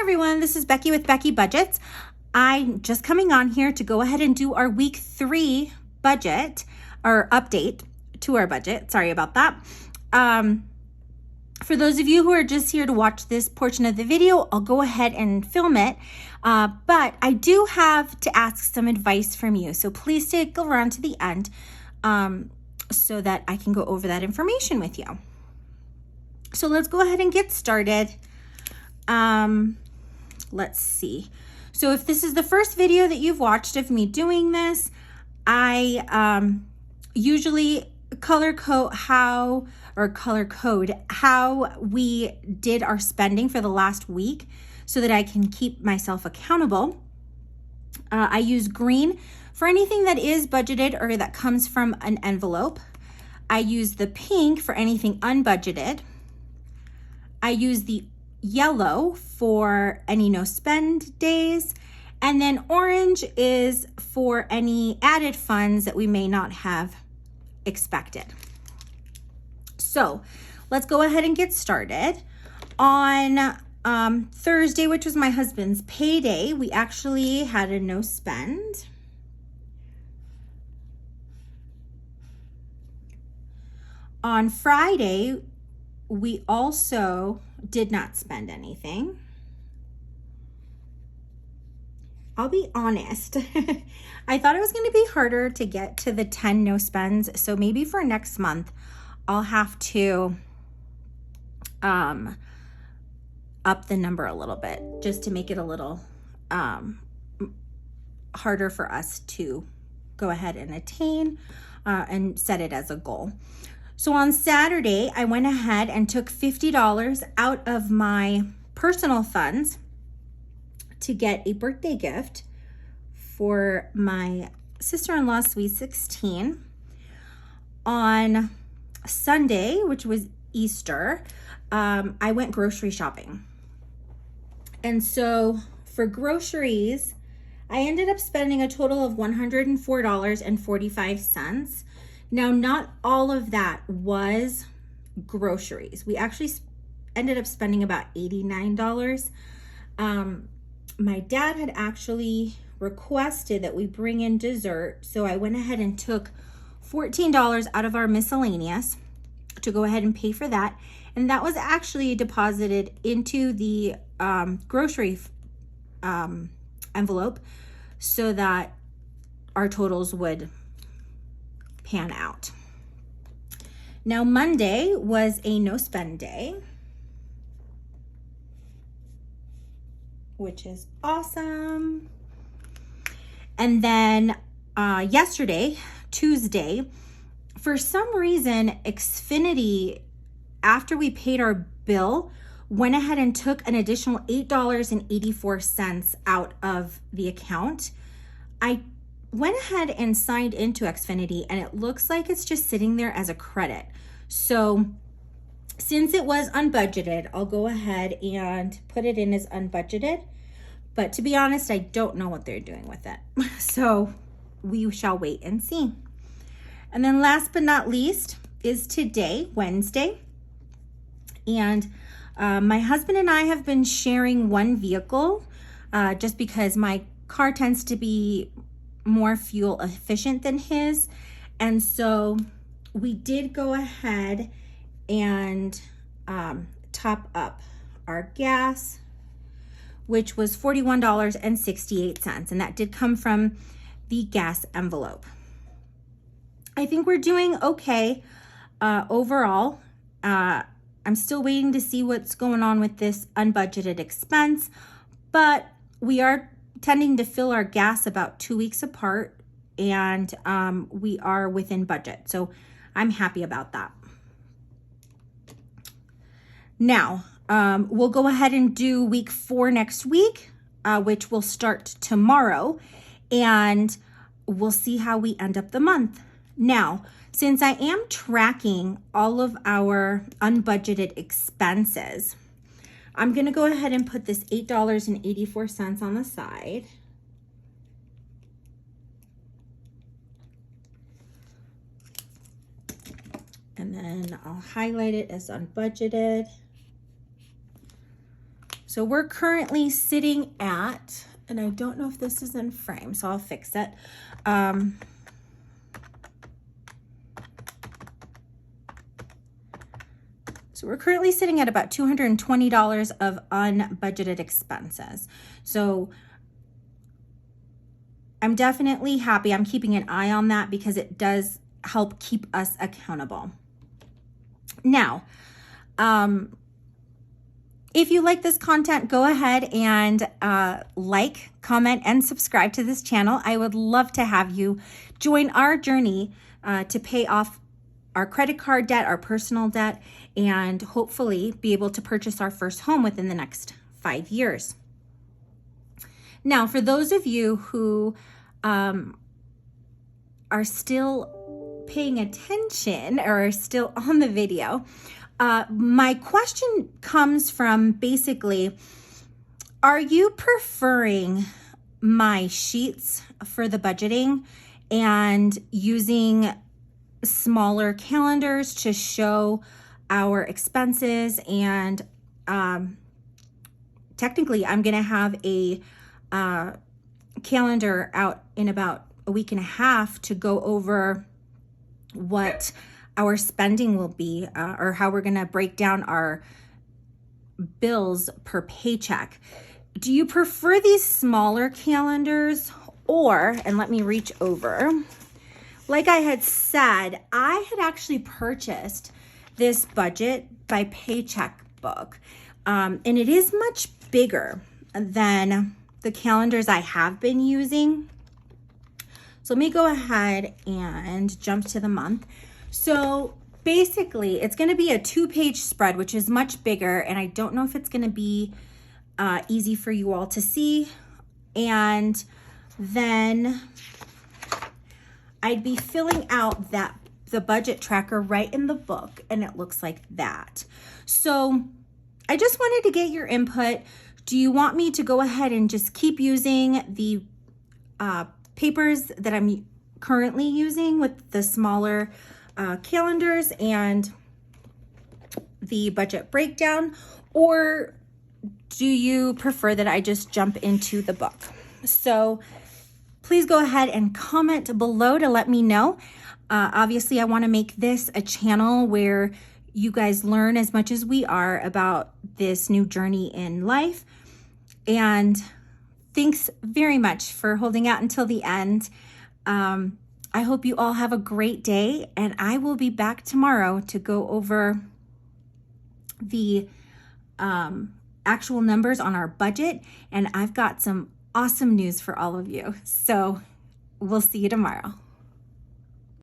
Hi everyone, this is Becky with Becky Budgets. I'm just coming on here to go ahead and do our week 3 budget or update to our budget. Sorry about that. For those of you who are just here to watch this portion of the video, I'll go ahead and film it. But I do have to ask some advice from you. So please stick around to the end so that I can go over that information with you. So let's go ahead and get started. Let's see. So if this is the first video that you've watched of me doing this, I usually color code how we did our spending for the last week so that I can keep myself accountable. I use green for anything that is budgeted or that comes from an envelope. I use the pink for anything unbudgeted. I use the yellow for any no spend days, and then orange is for any added funds that we may not have expected. So let's go ahead and get started. On Thursday, which was my husband's payday, we actually had a no spend. On Friday, we also did not spend anything. I'll be honest, I thought it was going to be harder to get to the 10 no spends. So maybe for next month, I'll have to up the number a little bit just to make it a little harder for us to go ahead and attain and set it as a goal. So on Saturday, I went ahead and took $50 out of my personal funds to get a birthday gift for my sister-in-law's sweet 16. On Sunday, which was Easter, I went grocery shopping. And so for groceries, I ended up spending a total of $104.45. Now, not all of that was groceries. We actually ended up spending about $89. My dad had actually requested that we bring in dessert, so I went ahead and took $14 out of our miscellaneous to go ahead and pay for that. And that was actually deposited into the grocery envelope so that our totals would pan out. Now, Monday was a no spend day, which is awesome. And then yesterday, Tuesday, for some reason, Xfinity, after we paid our bill, went ahead and took an additional $8.84 out of the account. I went ahead and signed into Xfinity, and it looks like it's just sitting there as a credit. So since it was unbudgeted, I'll go ahead and put it in as unbudgeted. But to be honest, I don't know what they're doing with it. So we shall wait and see. And then last but not least is today, Wednesday. And my husband and I have been sharing one vehicle just because my car tends to be more fuel efficient than his. And so we did go ahead and top up our gas, which was $41.68. And that did come from the gas envelope. I think we're doing okay overall. I'm still waiting to see what's going on with this unbudgeted expense, but we are tending to fill our gas about 2 weeks apart, and we are within budget. So I'm happy about that. Now, we'll go ahead and do week 4 next week, which will start tomorrow, and we'll see how we end up the month. Now, since I am tracking all of our unbudgeted expenses, I'm going to go ahead and put this $8.84 on the side. And then I'll highlight it as unbudgeted. So we're currently sitting at, and I don't know if this is in frame, so I'll fix it. So we're currently sitting at about $220 of unbudgeted expenses. So I'm definitely happy. I'm keeping an eye on that because it does help keep us accountable. Now, if you like this content, go ahead and like, comment, and subscribe to this channel. I would love to have you join our journey to pay off our credit card debt, our personal debt, and hopefully be able to purchase our first home within the next 5 years. Now, for those of you who are still paying attention or are still on the video, my question comes from basically, are you preferring my sheets for the budgeting and using smaller calendars to show our expenses? And technically, I'm going to have a calendar out in about a week and a half to go over what our spending will be, or how we're going to break down our bills per paycheck. Do you prefer these smaller calendars, or, and let me reach over, like I had said, I had actually purchased this budget by paycheck book, and it is much bigger than the calendars I have been using. So let me go ahead and jump to the month. So basically, it's going to be a 2-page spread, which is much bigger, and I don't know if it's going to be easy for you all to see. And then I'd be filling out the budget tracker right in the book, and it looks like that. So I just wanted to get your input. Do you want me to go ahead and just keep using the papers that I'm currently using with the smaller calendars and the budget breakdown, or do you prefer that I just jump into the book? So please go ahead and comment below to let me know. Obviously, I want to make this a channel where you guys learn as much as we are about this new journey in life. And thanks very much for holding out until the end. I hope you all have a great day, and I will be back tomorrow to go over the actual numbers on our budget, and I've got some awesome news for all of you. So we'll see you tomorrow.